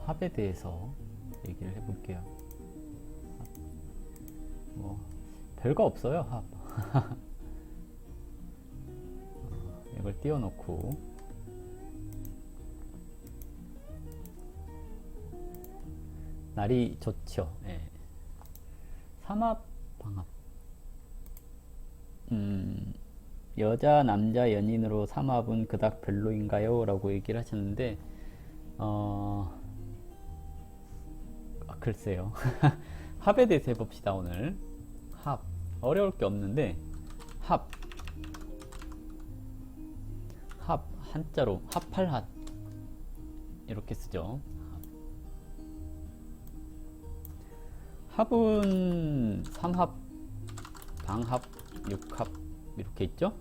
합에 대해서 얘기를 해볼게요. 뭐 별거 없어요. 합. 이걸 띄워놓고 날이 좋죠. 예. 삼합, 방합. 여자, 남자 연인으로 삼합은 그닥 별로인가요? 라고 얘기를 하셨는데, 글쎄요. 합에 대해서 해봅시다, 오늘. 합. 어려울 게 없는데, 합. 합. 한자로, 합할핫. 이렇게 쓰죠. 합은 삼합, 방합, 육합 이렇게 있죠?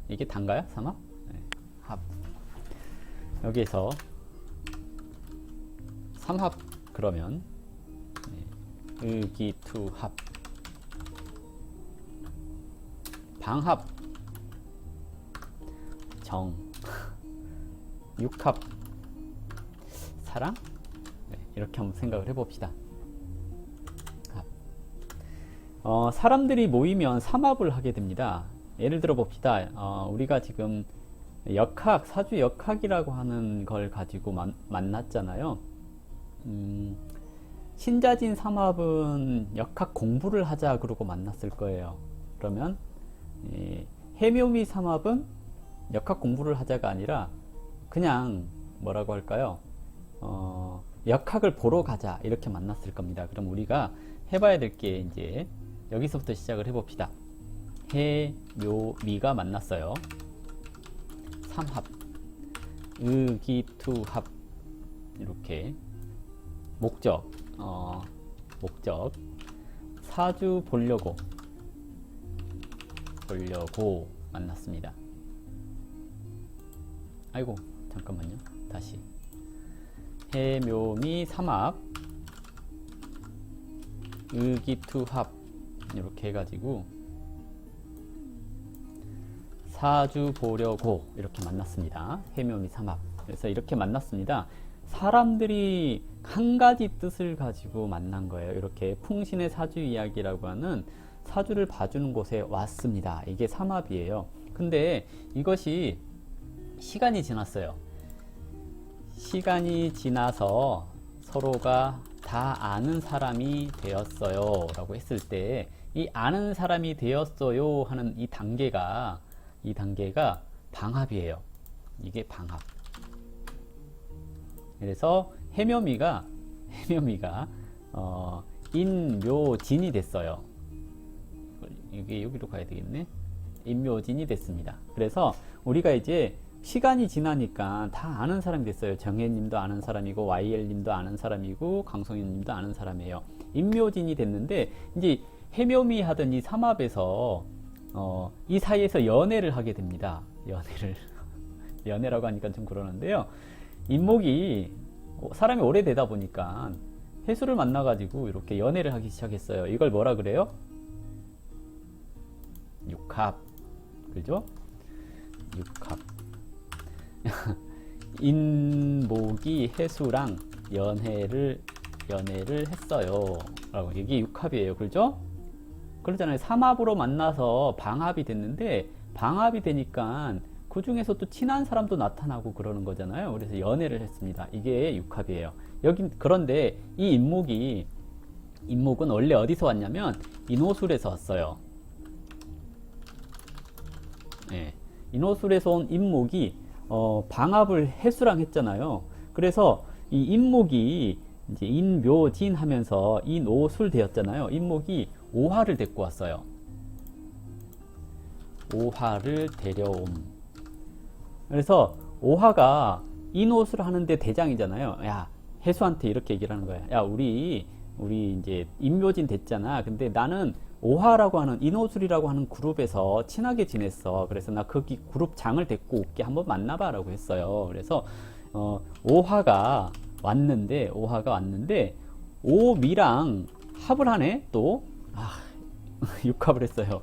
이게 단가요? 삼합? 네, 합. 여기에서 삼합 그러면 의기투합. 방합 정. 육합 사랑. 네, 이렇게 한번 생각을 해봅시다. 사람들이 모이면 삼합을 하게 됩니다. 예를 들어 봅시다. 우리가 지금 역학, 사주 역학이라고 하는 걸 가지고 만났잖아요. 신자진 삼합은 역학 공부를 하자 그러고 만났을 거예요. 그러면 해묘미 삼합은 역학 공부를 하자가 아니라 그냥 뭐라고 할까요? 역학을 보러 가자 이렇게 만났을 겁니다. 그럼 우리가 해봐야 될 게 이제 여기서부터 시작을 해봅시다. 해, 묘, 미가 만났어요. 삼합, 의기투합. 이렇게 목적, 목적 사주 보려고 만났습니다. 아이고 잠깐만요. 다시 해, 묘, 미, 삼합, 의기투합 이렇게 해가지고 사주 보려고 이렇게 만났습니다. 해묘미 삼합. 그래서 이렇게 만났습니다. 사람들이 한 가지 뜻을 가지고 만난 거예요. 이렇게 풍신의 사주 이야기라고 하는 사주를 봐주는 곳에 왔습니다. 이게 삼합이에요. 근데 이것이 시간이 지났어요. 시간이 지나서 서로가 다 아는 사람이 되었어요 라고 했을 때 이 아는 사람이 되었어요 하는 이 단계가 방합이에요. 이게 방합. 그래서 해묘미가 인묘진이 됐어요. 이게 여기로 가야 되겠네. 인묘진이 됐습니다. 그래서 우리가 이제 시간이 지나니까 다 아는 사람이 됐어요. 정혜님도 아는 사람이고 YL님도 아는 사람이고 강성현님도 아는 사람이에요. 인묘진이 됐는데 이제 해묘미 하던 이 삼합에서 이 사이에서 연애를 하게 됩니다. 연애라고 하니까 좀 그러는데요. 인목이 사람이 오래되다 보니까 해수를 만나가지고 이렇게 연애를 하기 시작했어요. 이걸 뭐라 그래요? 육합. 그죠? 육합. 인목이 해수랑 연애를 했어요. 라고. 이게 육합이에요. 그죠? 그러잖아요. 삼합으로 만나서 방합이 됐는데 방합이 되니까 그 중에서 또 친한 사람도 나타나고 그러는 거잖아요. 그래서 연애를 했습니다. 이게 육합이에요. 그런데 이 인목은 원래 어디서 왔냐면 인호술에서 왔어요. 네. 인호술에서 온 인목이 방합을 해수랑 했잖아요. 그래서 이 인목이 이제 인묘진 하면서 인오술 되었잖아요. 인목이 오화를 데리고 왔어요. 오화를 데려옴. 그래서 오화가 인오술 하는데 대장이잖아요. 야, 해수한테 이렇게 얘기를 하는 거야. 야, 우리 이제 인묘진 됐잖아. 근데 나는 오화라고 하는 인오술이라고 하는 그룹에서 친하게 지냈어. 그래서 나 거기 그룹 장을 데리고 올게. 한번 만나봐 라고 했어요. 그래서 오화가 왔는데 오미랑 합을 하네. 또 육합을 했어요.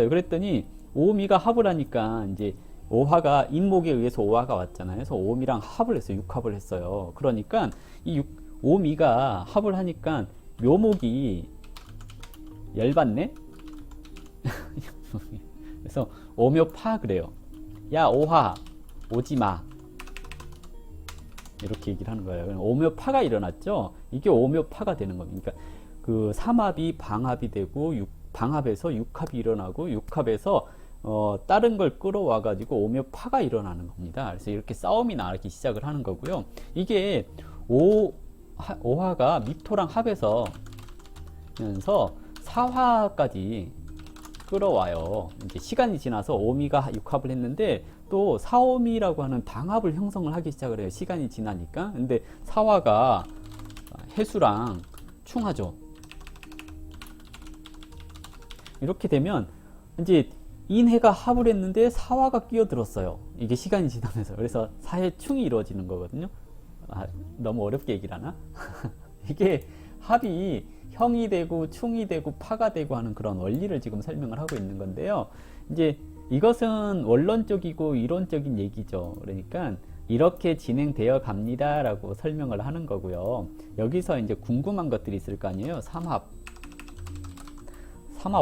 그랬더니 오미가 합을 하니까 이제 오화가 인목에 의해서 오화가 왔잖아요. 그래서 오미랑 합을 했어요. 육합을 했어요. 그러니까 이 오미가 합을 하니까 묘목이 열받네. 그래서 오묘파 그래요. 야 오화 오지마 이렇게 얘기를 하는 거예요. 오묘파가 일어났죠. 이게 오묘파가 되는 겁니다. 그러니까 그 삼합이 방합이 되고 방합에서 육합이 일어나고 육합에서 다른 걸 끌어와 가지고 오묘파가 일어나는 겁니다. 그래서 이렇게 싸움이 나기 시작을 하는 거고요. 이게 오화가 미토랑 합해서 면서 사화까지 끌어와요. 이제 시간이 지나서 오미가 육합을 했는데 또 사오미라고 하는 방합을 형성을 하기 시작을 해요. 시간이 지나니까. 근데 사화가 해수랑 충하죠. 이렇게 되면 이제 인해가 합을 했는데 사화가 끼어들었어요. 이게 시간이 지나면서. 그래서 사해충이 이루어지는 거거든요. 너무 어렵게 얘기를 하나? 이게 합이 형이 되고 충이 되고 파가 되고 하는 그런 원리를 지금 설명을 하고 있는 건데요. 이제 이것은 원론적이고 이론적인 얘기죠. 그러니까 이렇게 진행되어 갑니다 라고 설명을 하는 거고요. 여기서 이제 궁금한 것들이 있을 거 아니에요. 삼합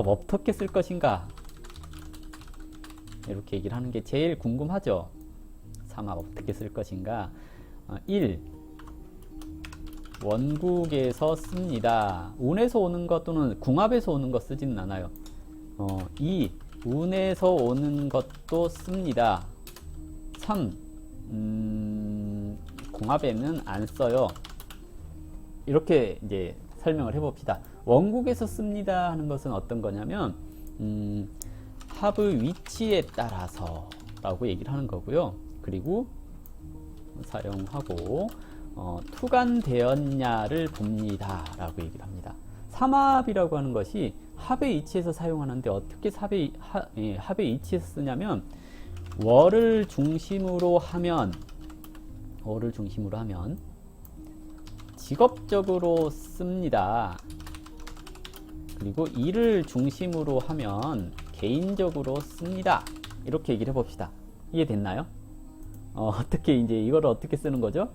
어떻게 쓸 것인가, 이렇게 얘기를 하는 게 제일 궁금하죠. 삼합 어떻게 쓸 것인가. 1. 원국에서 씁니다. 운에서 오는 것 또는 궁합에서 오는 것 쓰지는 않아요. 2. 운에서 오는 것도 씁니다. 3. 궁합에는 안 써요. 이렇게 이제 설명을 해봅시다. 원국에서 씁니다 하는 것은 어떤 거냐면 합의 위치에 따라서 라고 얘기를 하는 거고요. 그리고 사용하고 투간되었냐를 봅니다 라고 얘기를 합니다. 삼합이라고 하는 것이 합의 이치에서 사용하는데 어떻게 합의 이치에서 쓰냐면 월을 중심으로 하면 직업적으로 씁니다. 그리고 일을 중심으로 하면 개인적으로 씁니다. 이렇게 얘기를 해봅시다. 이해됐나요? 어떻게 이제 이거를 어떻게 쓰는 거죠?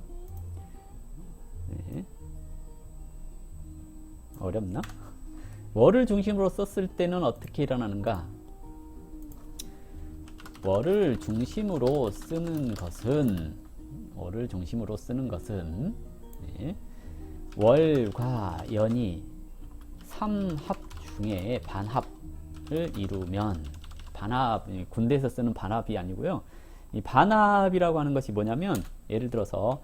네. 어렵나? 월을 중심으로 썼을 때는 어떻게 일어나는가? 월을 중심으로 쓰는 것은 네. 월과 연이 삼합 중에 반합을 이루면, 반합, 군대에서 쓰는 반합이 아니고요. 이 반합이라고 하는 것이 뭐냐면, 예를 들어서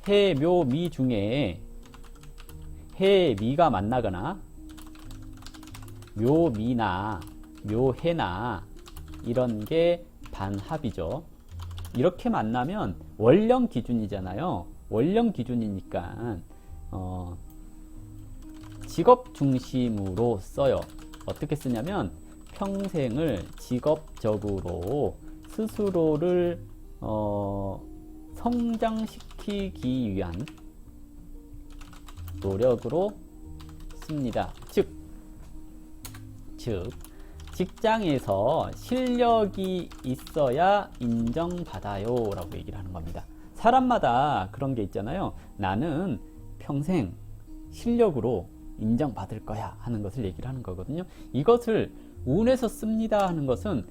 해, 묘, 미 중에 해, 미가 만나거나 묘, 미나 묘, 해나 이런 게 반합이죠. 이렇게 만나면 원령 기준이잖아요. 원령 기준이니까 직업 중심으로 써요. 어떻게 쓰냐면 평생을 직업적으로 스스로를 성장시키기 위한 노력으로 씁니다. 즉 직장에서 실력이 있어야 인정받아요 라고 얘기를 하는 겁니다. 사람마다 그런 게 있잖아요. 나는 평생 실력으로 인정받을 거야 하는 것을 얘기를 하는 거거든요. 이것을 운에서 씁니다 하는 것은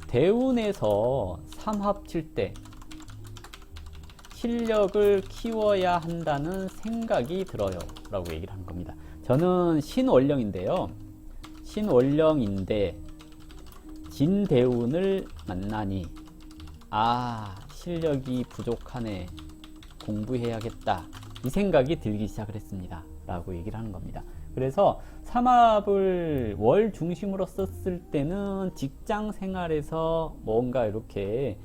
대운에서 삼합 칠 때 실력을 키워야 한다는 생각이 들어요 라고 얘기를 하는 겁니다. 저는 신월령인데 진대운을 만나니 실력이 부족하네, 공부해야겠다, 이 생각이 들기 시작을 했습니다 라고 얘기를 하는 겁니다. 그래서 삼합을 월 중심으로 썼을 때는 직장 생활에서 뭔가 이렇게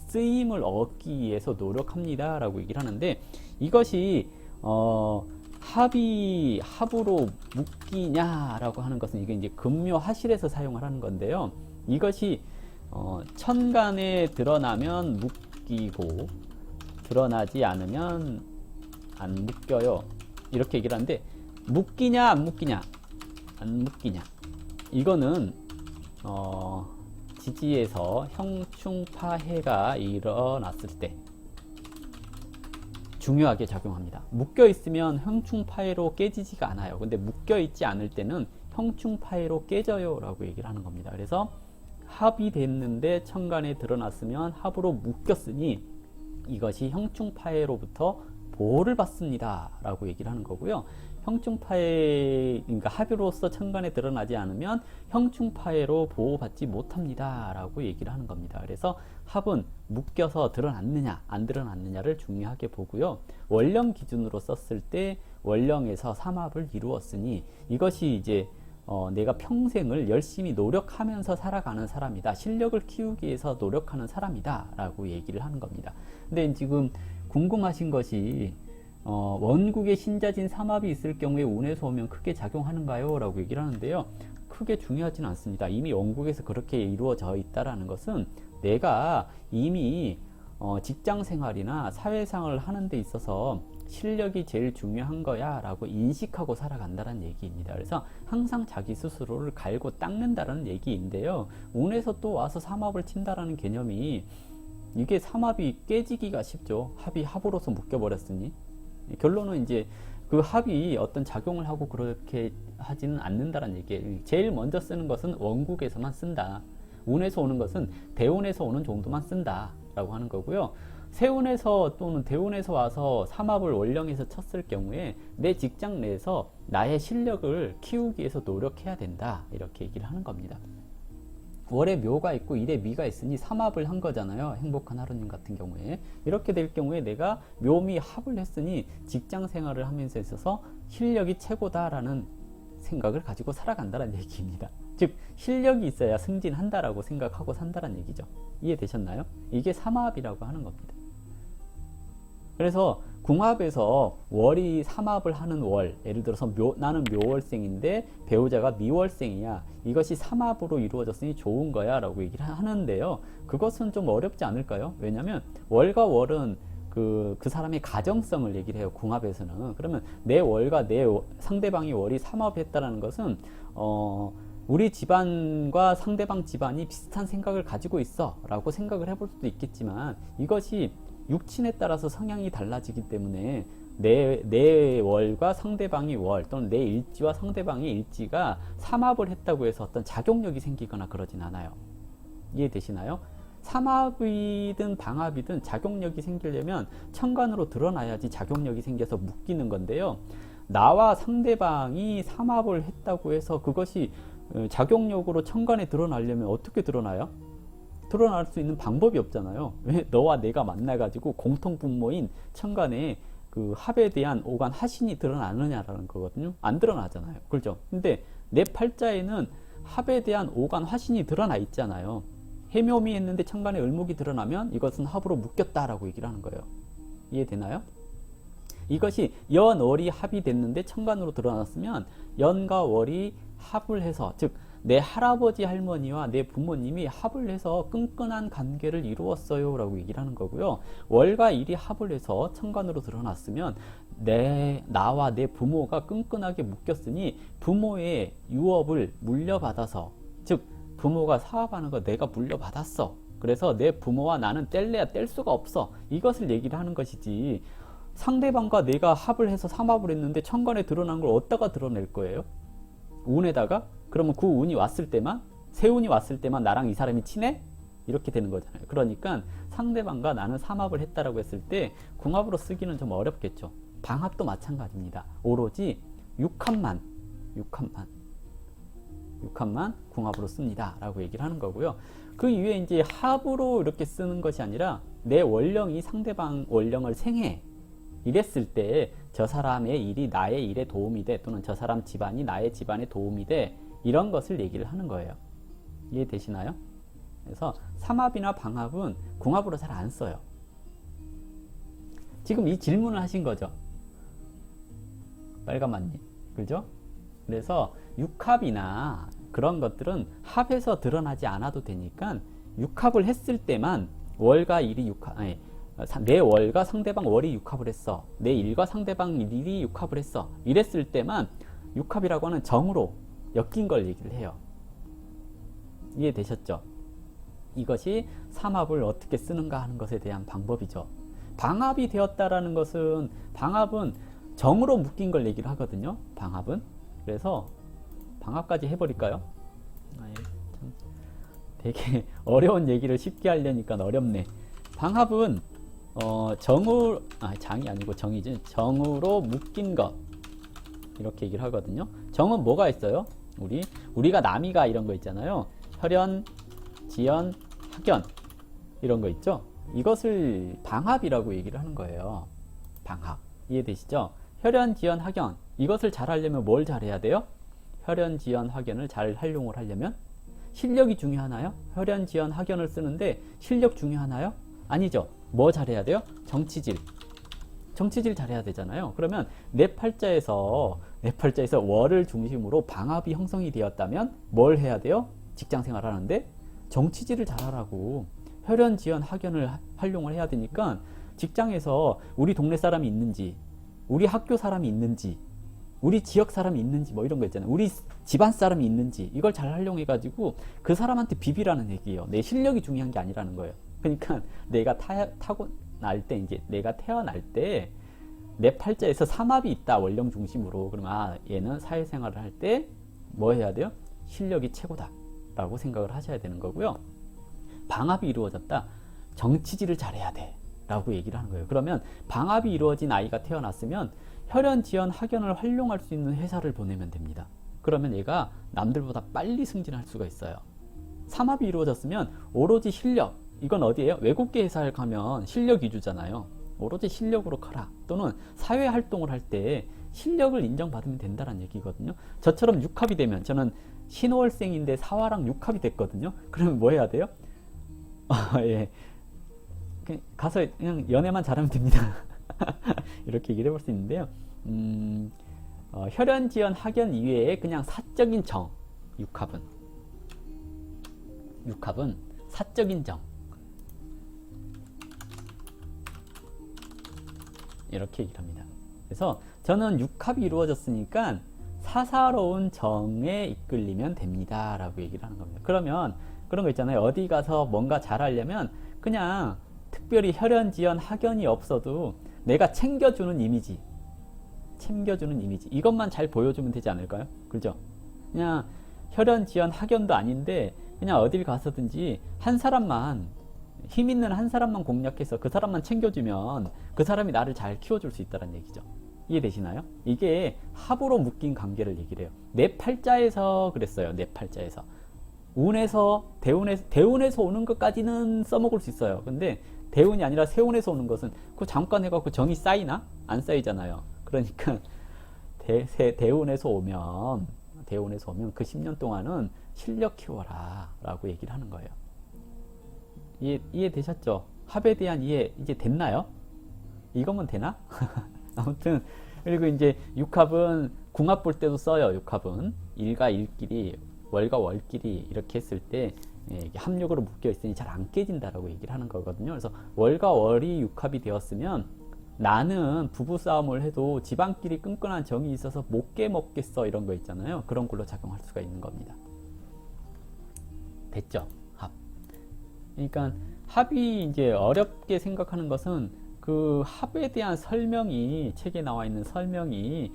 쓰임을 얻기 위해서 노력합니다 라고 얘기를 하는데, 이것이 합으로 묶이냐 라고 하는 것은 이게 이제 금묘하실에서 사용을 하는 건데요. 이것이 천간에 드러나면 묶이고 드러나지 않으면 안 묶여요, 이렇게 얘기를 하는데, 묶이냐 안 묶이냐, 이거는 지지에서 형충파해가 일어났을 때 중요하게 작용합니다. 묶여 있으면 형충파해로 깨지지가 않아요. 근데 묶여 있지 않을 때는 형충파해로 깨져요 라고 얘기를 하는 겁니다. 그래서 합이 됐는데 천간에 드러났으면 합으로 묶였으니 이것이 형충파해로부터 보호를 받습니다 라고 얘기를 하는 거고요. 형충파해, 그러니까 합의로서 천간에 드러나지 않으면 형충파해로 보호받지 못합니다 라고 얘기를 하는 겁니다. 그래서 합은 묶여서 드러났느냐 안 드러났느냐를 중요하게 보고요. 원령 기준으로 썼을 때 원령에서 삼합을 이루었으니 이것이 이제 내가 평생을 열심히 노력하면서 살아가는 사람이다. 실력을 키우기 위해서 노력하는 사람이다 라고 얘기를 하는 겁니다. 근데 지금 궁금하신 것이 원국에 신자진 삼합이 있을 경우에 운에서 오면 크게 작용하는가요? 라고 얘기를 하는데요. 크게 중요하지는 않습니다. 이미 원국에서 그렇게 이루어져 있다라는 것은 내가 이미 직장 생활이나 사회생활을 하는 데 있어서 실력이 제일 중요한 거야 라고 인식하고 살아간다는 얘기입니다. 그래서 항상 자기 스스로를 갈고 닦는다는 얘기인데요. 운에서 또 와서 삼합을 친다라는 개념이 이게 삼합이 깨지기가 쉽죠. 합이 합으로서 묶여버렸으니. 결론은 이제 그 합이 어떤 작용을 하고 그렇게 하지는 않는다는 얘기예요. 제일 먼저 쓰는 것은 원국에서만 쓴다. 운에서 오는 것은 대운에서 오는 정도만 쓴다 라고 하는 거고요. 세운에서 또는 대운에서 와서 삼합을 원령에서 쳤을 경우에 내 직장 내에서 나의 실력을 키우기 위해서 노력해야 된다 이렇게 얘기를 하는 겁니다. 월에 묘가 있고 일에 미가 있으니 삼합을 한 거잖아요. 행복한 하루님 같은 경우에 이렇게 될 경우에 내가 묘미 합을 했으니 직장 생활을 하면서 있어서 실력이 최고다라는 생각을 가지고 살아간다는 얘기입니다. 즉 실력이 있어야 승진한다라고 생각하고 산다는 얘기죠. 이해되셨나요? 이게 삼합이라고 하는 겁니다. 그래서 궁합에서 월이 삼합을 하는 월, 예를 들어서 나는 묘월생인데 배우자가 미월생이야. 이것이 삼합으로 이루어졌으니 좋은 거야 라고 얘기를 하는데요. 그것은 좀 어렵지 않을까요? 왜냐하면 월과 월은 그 사람의 가정성을 얘기를 해요. 궁합에서는. 그러면 내 월과 내 상대방이 월이 삼합했다는 것은 우리 집안과 상대방 집안이 비슷한 생각을 가지고 있어 라고 생각을 해볼 수도 있겠지만 이것이 육친에 따라서 성향이 달라지기 때문에 내 월과 상대방이 월 또는 내 일지와 상대방의 일지가 삼합을 했다고 해서 어떤 작용력이 생기거나 그러진 않아요. 이해되시나요? 삼합이든 방합이든 작용력이 생기려면 천간으로 드러나야지 작용력이 생겨서 묶이는 건데요. 나와 상대방이 삼합을 했다고 해서 그것이 작용력으로 천간에 드러나려면 어떻게 드러나요? 드러날 수 있는 방법이 없잖아요. 왜 너와 내가 만나가지고 공통 분모인 천간에 그 합에 대한 오간 하신이 드러나느냐라는 거거든요. 안 드러나잖아요. 그렇죠? 근데 내 팔자에는 합에 대한 오간 화신이 드러나 있잖아요. 해묘미 했는데 천간에 을목이 드러나면 이것은 합으로 묶였다라고 얘기를 하는 거예요. 이해되나요? 이것이 연, 월이 합이 됐는데 천간으로 드러났으면 연과 월이 합을 해서 즉 내 할아버지 할머니와 내 부모님이 합을 해서 끈끈한 관계를 이루었어요 라고 얘기를 하는 거고요. 월과 일이 합을 해서 천간으로 드러났으면 나와 내 부모가 끈끈하게 묶였으니 부모의 유업을 물려받아서 즉 부모가 사업하는 거 내가 물려받았어. 그래서 내 부모와 나는 뗄래야 뗄 수가 없어. 이것을 얘기를 하는 것이지 상대방과 내가 합을 해서 삼합을 했는데 천간에 드러난 걸 어디다가 드러낼 거예요? 운에다가? 그러면 그 운이 왔을 때만 세운이 왔을 때만 나랑 이 사람이 친해? 이렇게 되는 거잖아요. 그러니까 상대방과 나는 삼합을 했다라고 했을 때 궁합으로 쓰기는 좀 어렵겠죠. 방합도 마찬가지입니다. 오로지 육합만 궁합으로 씁니다 라고 얘기를 하는 거고요. 그 이후에 이제 합으로 이렇게 쓰는 것이 아니라 내 원령이 상대방 원령을 생해 이랬을 때 저 사람의 일이 나의 일에 도움이 돼 또는 저 사람 집안이 나의 집안에 도움이 돼 이런 것을 얘기를 하는 거예요. 이해되시나요? 그래서 삼합이나 방합은 궁합으로 잘 안 써요. 지금 이 질문을 하신 거죠. 빨간맛님. 그죠? 그래서 육합이나 그런 것들은 합에서 드러나지 않아도 되니까 육합을 했을 때만 월과 일이 육합, 아니, 내 월과 상대방 월이 육합을 했어. 내 일과 상대방 일이 육합을 했어. 이랬을 때만 육합이라고 하는 정으로 엮인 걸 얘기를 해요. 이해되셨죠? 이것이 삼합을 어떻게 쓰는가 하는 것에 대한 방법이죠. 방합이 되었다라는 것은, 방합은 정으로 묶인 걸 얘기를 하거든요. 방합은. 그래서 방합까지 해버릴까요? 참 되게 어려운 얘기를 쉽게 하려니까 어렵네. 방합은 장이 아니고 정이지. 정으로 묶인 것, 이렇게 얘기를 하거든요. 정은 뭐가 있어요? 우리가 남이가 이런 거 있잖아요. 혈연, 지연, 학연 이런 거 있죠. 이것을 방합이라고 얘기를 하는 거예요. 방합. 이해되시죠? 혈연, 지연, 학연, 이것을 잘 하려면 뭘 잘해야 돼요? 혈연, 지연, 학연을 잘 활용을 하려면 실력이 중요하나요? 혈연, 지연, 학연을 쓰는데 실력 중요하나요? 아니죠. 뭐 잘해야 돼요? 정치질 잘해야 되잖아요. 그러면 내 팔자에서 월을 중심으로 방합이 형성이 되었다면 뭘 해야 돼요? 직장 생활 하는데 정치질을 잘하라고. 혈연, 지연, 학연을 활용을 해야 되니까 직장에서 우리 동네 사람이 있는지, 우리 학교 사람이 있는지, 우리 지역 사람이 있는지, 뭐 이런 거 있잖아요. 우리 집안 사람이 있는지, 이걸 잘 활용해 가지고 그 사람한테 비비라는 얘기예요. 내 실력이 중요한 게 아니라는 거예요. 그러니까 내가 내가 태어날 때 내 팔자에서 삼합이 있다, 월령 중심으로. 그러면 얘는 사회생활을 할 때 뭐 해야 돼요? 실력이 최고다 라고 생각을 하셔야 되는 거고요. 방합이 이루어졌다, 정치질을 잘해야 돼 라고 얘기를 하는 거예요. 그러면 방합이 이루어진 아이가 태어났으면 혈연, 지연, 학연을 활용할 수 있는 회사를 보내면 됩니다. 그러면 얘가 남들보다 빨리 승진할 수가 있어요. 삼합이 이루어졌으면 오로지 실력, 이건 어디예요? 외국계 회사에 가면 실력 위주잖아요. 오로지 실력으로 커라, 또는 사회활동을 할 때 실력을 인정받으면 된다는 얘기거든요. 저처럼 6합이 되면, 저는 신월생인데 사화랑 6합이 됐거든요. 그러면 뭐 해야 돼요? 예. 가서 그냥 연애만 잘하면 됩니다. 이렇게 얘기를 해볼 수 있는데요. 혈연, 지연, 학연 이외에 그냥 사적인 정, 6합은 사적인 정, 이렇게 얘기를 합니다. 그래서 저는 6합이 이루어졌으니까 사사로운 정에 이끌리면 됩니다 라고 얘기를 하는 겁니다. 그러면 그런 거 있잖아요. 어디 가서 뭔가 잘하려면 그냥 특별히 혈연, 지연, 학연이 없어도 내가 챙겨주는 이미지, 이것만 잘 보여주면 되지 않을까요? 그죠? 그냥 혈연, 지연, 학연도 아닌데 그냥 어딜 가서든지 힘 있는 한 사람만 공략해서 그 사람만 챙겨주면 그 사람이 나를 잘 키워줄 수 있다는 얘기죠. 이해되시나요? 이게 합으로 묶인 관계를 얘기를 해요. 내 팔자에서 그랬어요. 내 팔자에서. 대운에서 오는 것까지는 써먹을 수 있어요. 근데 대운이 아니라 세운에서 오는 것은 그 잠깐 해갖고 정이 쌓이나? 안 쌓이잖아요. 그러니까 대운에서 오면 그 10년 동안은 실력 키워라 라고 얘기를 하는 거예요. 이해되셨죠? 합에 대한 이해 이제 됐나요? 이거면 되나? 아무튼, 그리고 이제 6합은 궁합 볼 때도 써요. 6합은 일과 일끼리, 월과 월끼리 이렇게 했을 때 합력으로 묶여 있으니 잘 안 깨진다라고 얘기를 하는 거거든요. 그래서 월과 월이 6합이 되었으면 나는 부부싸움을 해도 집안끼리 끈끈한 정이 있어서 못 깨먹겠어, 이런 거 있잖아요. 그런 걸로 작용할 수가 있는 겁니다. 됐죠? 합. 그러니까 합이 이제 어렵게 생각하는 것은 그 합에 대한 설명이, 책에 나와 있는 설명이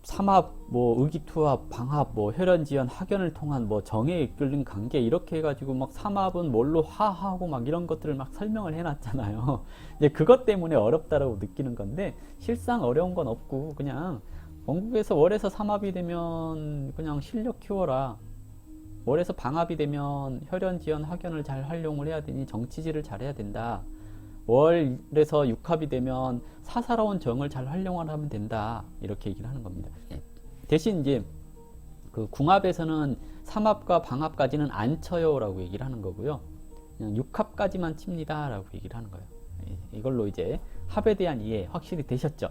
삼합, 의기투합, 방합, 혈연, 지연, 학연을 통한 정에 이끌린 관계, 이렇게 해가지고 막 삼합은 뭘로 화하고 막 이런 것들을 막 설명을 해놨잖아요. 이제 그것 때문에 어렵다라고 느끼는 건데 실상 어려운 건 없고, 그냥 원국에서 월에서 삼합이 되면 그냥 실력 키워라. 월에서 방합이 되면 혈연, 지연, 학연을 잘 활용을 해야 되니 정치질을 잘 해야 된다. 월에서 육합이 되면 사사로운 정을 잘 활용하면 된다. 이렇게 얘기를 하는 겁니다. 대신 이제 그 궁합에서는 삼합과 방합까지는 안 쳐요 라고 얘기를 하는 거고요. 그냥 육합까지만 칩니다 라고 얘기를 하는 거예요. 이걸로 이제 합에 대한 이해 확실히 되셨죠?